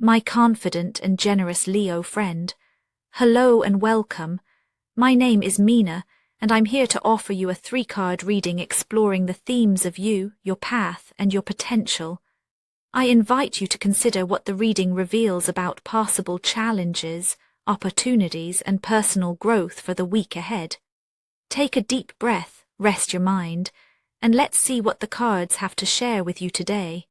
my confident and generous Leo friend. Hello and welcome. My name is Mina, and I'm here to offer you a 3-card reading exploring the themes of you, your path, and your potential. I invite you to consider what the reading reveals about possible challenges, opportunities, and personal growth for the week ahead. Take a deep breath, rest your mind, and let's see what the cards have to share with you today.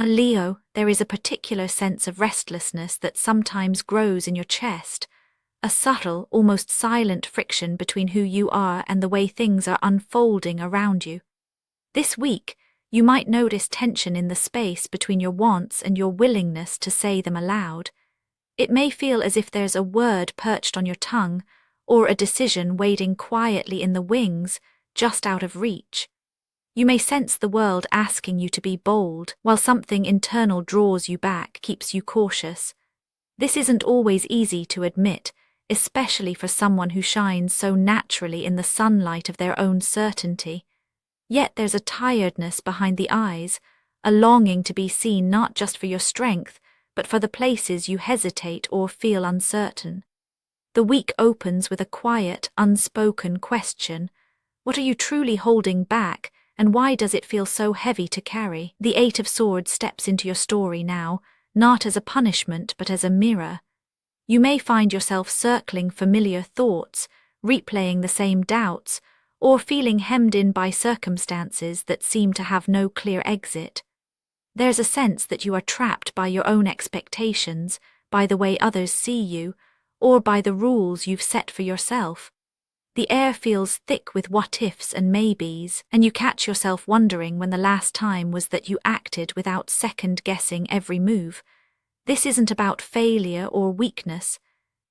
Leo, there is a particular sense of restlessness that sometimes grows in your chest, a subtle, almost silent friction between who you are and the way things are unfolding around you. This week, you might notice tension in the space between your wants and your willingness to say them aloud. It may feel as if there's a word perched on your tongue, or a decision waiting quietly in the wings, just out of reach. You may sense the world asking you to be bold, while something internal draws you back, keeps you cautious. This isn't always easy to admit, especially for someone who shines so naturally in the sunlight of their own certainty. Yet there's a tiredness behind the eyes, a longing to be seen not just for your strength, but for the places you hesitate or feel uncertain. The week opens with a quiet, unspoken question. What are you truly holding back, and why does it feel so heavy to carry? The 8 of Swords steps into your story now, not as a punishment but as a mirror. You may find yourself circling familiar thoughts, replaying the same doubts, or feeling hemmed in by circumstances that seem to have no clear exit. There's a sense that you are trapped by your own expectations, by the way others see you, or by the rules you've set for yourself. The air feels thick with what-ifs and maybes, and you catch yourself wondering when the last time was that you acted without second-guessing every move. This isn't about failure or weakness.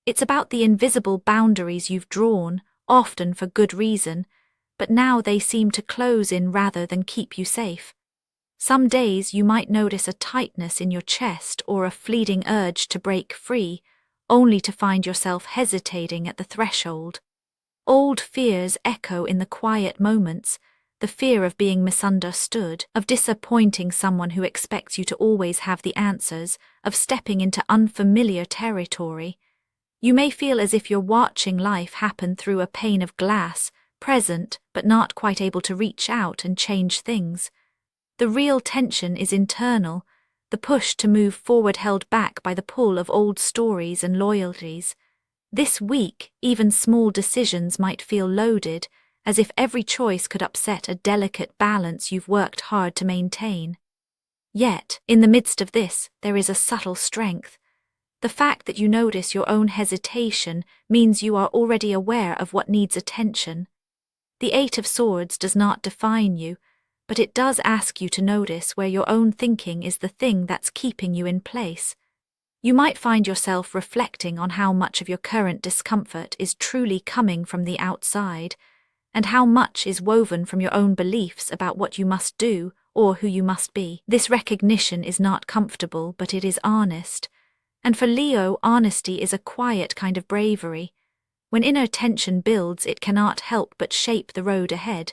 It's about the invisible boundaries you've drawn, often for good reason, but now they seem to close in rather than keep you safe. Some days you might notice a tightness in your chest or a fleeting urge to break free, only to find yourself hesitating at the threshold. Old fears echo in the quiet moments, the fear of being misunderstood, of disappointing someone who expects you to always have the answers, of stepping into unfamiliar territory. You may feel as if you're watching life happen through a pane of glass, present but not quite able to reach out and change things. The real tension is internal, the push to move forward held back by the pull of old stories and loyalties. This week, even small decisions might feel loaded, as if every choice could upset a delicate balance you've worked hard to maintain. Yet, in the midst of this, there is a subtle strength. The fact that you notice your own hesitation means you are already aware of what needs attention. The 8 of Swords does not define you, but it does ask you to notice where your own thinking is the thing that's keeping you in place. You might find yourself reflecting on how much of your current discomfort is truly coming from the outside, and how much is woven from your own beliefs about what you must do or who you must be. This recognition is not comfortable, but it is honest. And for Leo, honesty is a quiet kind of bravery. When inner tension builds, it cannot help but shape the road ahead.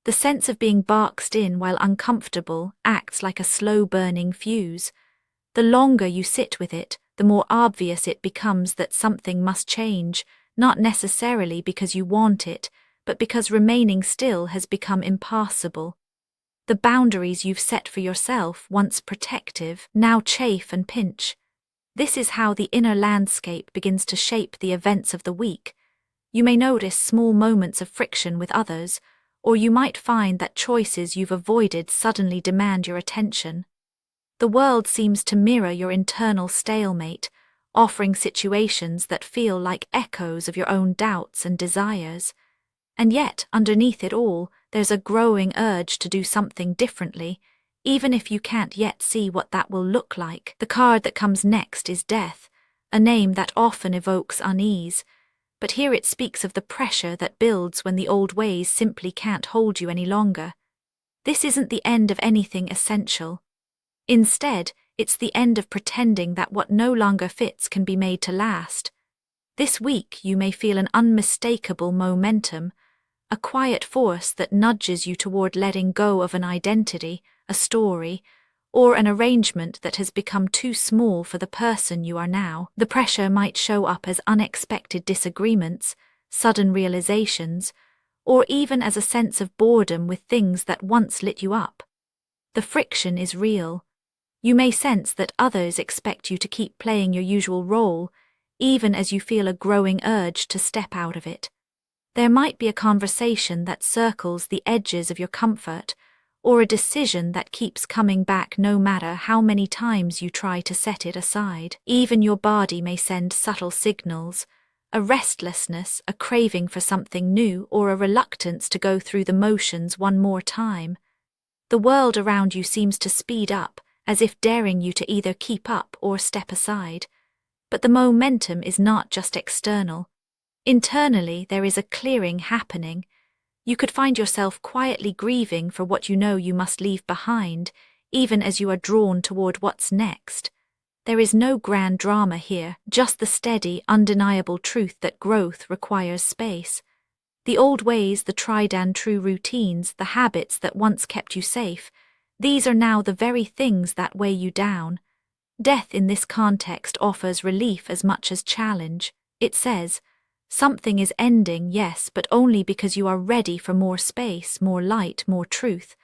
The sense of being boxed in while uncomfortable acts like a slow-burning fuse. The longer you sit with it, the more obvious it becomes that something must change, not necessarily because you want it, but because remaining still has become impossible. The boundaries you've set for yourself, once protective, now chafe and pinch. This is how the inner landscape begins to shape the events of the week. You may notice small moments of friction with others, or you might find that choices you've avoided suddenly demand your attention. The world seems to mirror your internal stalemate, offering situations that feel like echoes of your own doubts and desires. And yet, underneath it all, there's a growing urge to do something differently, even if you can't yet see what that will look like. The card that comes next is Death, a name that often evokes unease, but here it speaks of the pressure that builds when the old ways simply can't hold you any longer. This isn't the end of anything essential. Instead, it's the end of pretending that what no longer fits can be made to last. This week you may feel an unmistakable momentum, a quiet force that nudges you toward letting go of an identity, a story, or an arrangement that has become too small for the person you are now. The pressure might show up as unexpected disagreements, sudden realizations, or even as a sense of boredom with things that once lit you up. The friction is real. You may sense that others expect you to keep playing your usual role, even as you feel a growing urge to step out of it. There might be a conversation that circles the edges of your comfort, or a decision that keeps coming back no matter how many times you try to set it aside. Even your body may send subtle signals, a restlessness, a craving for something new, or a reluctance to go through the motions one more time. The world around you seems to speed up, as if daring you to either keep up or step aside. But the momentum is not just external. Internally, there is a clearing happening. You could find yourself quietly grieving for what you know you must leave behind, even as you are drawn toward what's next. There is no grand drama here, just the steady, undeniable truth that growth requires space. The old ways, the tried and true routines, the habits that once kept you safe, these are now the very things that weigh you down. Death in this context offers relief as much as challenge. It says, something is ending, yes, but only because you are ready for more space, more light, more truth.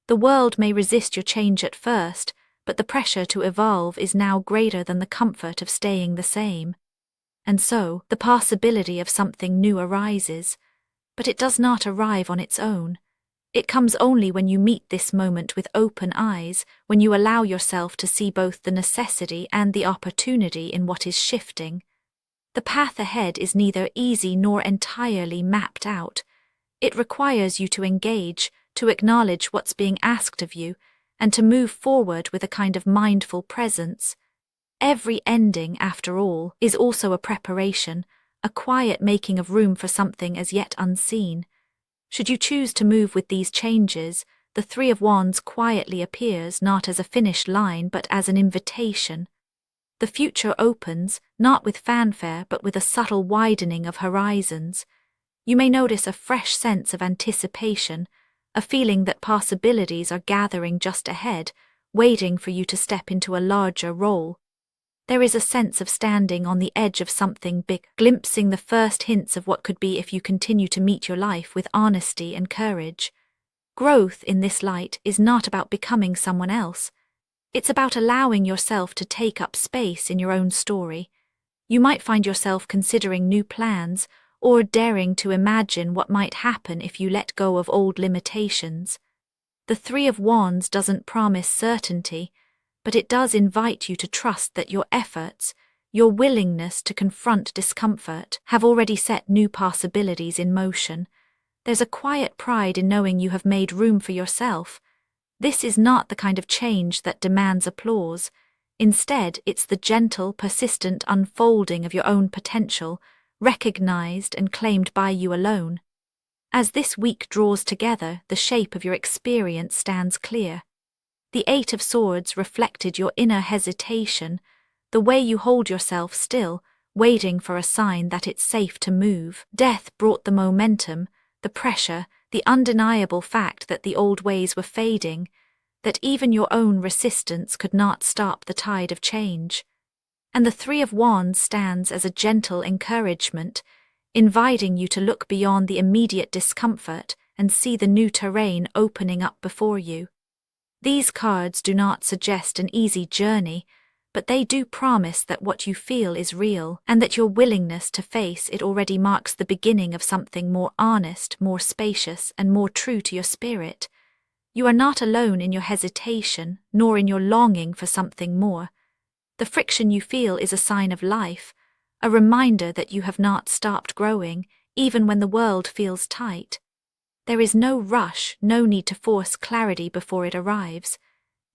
The world may resist your change at first, but the pressure to evolve is now greater than the comfort of staying the same. And so, the possibility of something new arises. But it does not arrive on its own. It comes only when you meet this moment with open eyes, when you allow yourself to see both the necessity and the opportunity in what is shifting. The path ahead is neither easy nor entirely mapped out. It requires you to engage, to acknowledge what's being asked of you, and to move forward with a kind of mindful presence. Every ending, after all, is also a preparation, a quiet making of room for something as yet unseen. Should you choose to move with these changes, the Three of Wands quietly appears not as a finish line but as an invitation. The future opens, not with fanfare but with a subtle widening of horizons. You may notice a fresh sense of anticipation, a feeling that possibilities are gathering just ahead, waiting for you to step into a larger role. There is a sense of standing on the edge of something big, glimpsing the first hints of what could be if you continue to meet your life with honesty and courage. Growth in this light is not about becoming someone else. It's about allowing yourself to take up space in your own story. You might find yourself considering new plans or daring to imagine what might happen if you let go of old limitations. The Three of Wands doesn't promise certainty, but it does invite you to trust that your efforts, your willingness to confront discomfort, have already set new possibilities in motion. There's a quiet pride in knowing you have made room for yourself. This is not the kind of change that demands applause. Instead, it's the gentle, persistent unfolding of your own potential, recognized and claimed by you alone. As this week draws together, the shape of your experience stands clear. The Eight of Swords reflected your inner hesitation, the way you hold yourself still, waiting for a sign that it's safe to move. Death brought the momentum, the pressure, the undeniable fact that the old ways were fading, that even your own resistance could not stop the tide of change. And the Three of Wands stands as a gentle encouragement, inviting you to look beyond the immediate discomfort and see the new terrain opening up before you. These cards do not suggest an easy journey, but they do promise that what you feel is real, and that your willingness to face it already marks the beginning of something more honest, more spacious, and more true to your spirit. You are not alone in your hesitation, nor in your longing for something more. The friction you feel is a sign of life, a reminder that you have not stopped growing, even when the world feels tight. There is no rush, no need to force clarity before it arrives.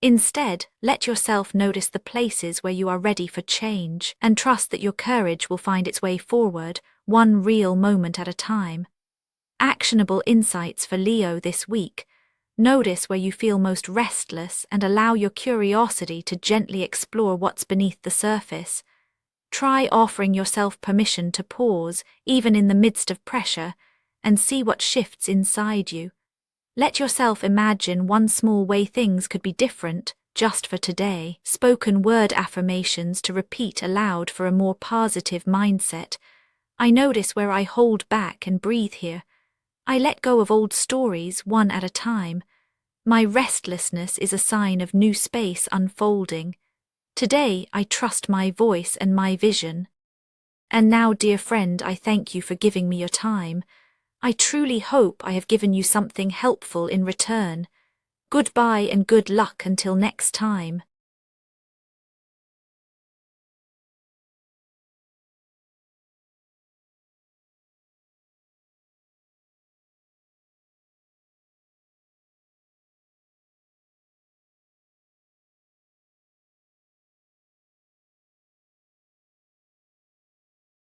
Instead, let yourself notice the places where you are ready for change, and trust that your courage will find its way forward, one real moment at a time. Actionable insights for Leo this week. Notice where you feel most restless and allow your curiosity to gently explore what's beneath the surface. Try offering yourself permission to pause, even in the midst of pressure, and see what shifts inside you. Let yourself imagine one small way things could be different, just for today. Spoken word affirmations to repeat aloud for a more positive mindset. I notice where I hold back and breathe here. I let go of old stories one at a time. My restlessness is a sign of new space unfolding. Today I trust my voice and my vision. And now, dear friend, I thank you for giving me your time. I truly hope I have given you something helpful in return. Goodbye and good luck until next time.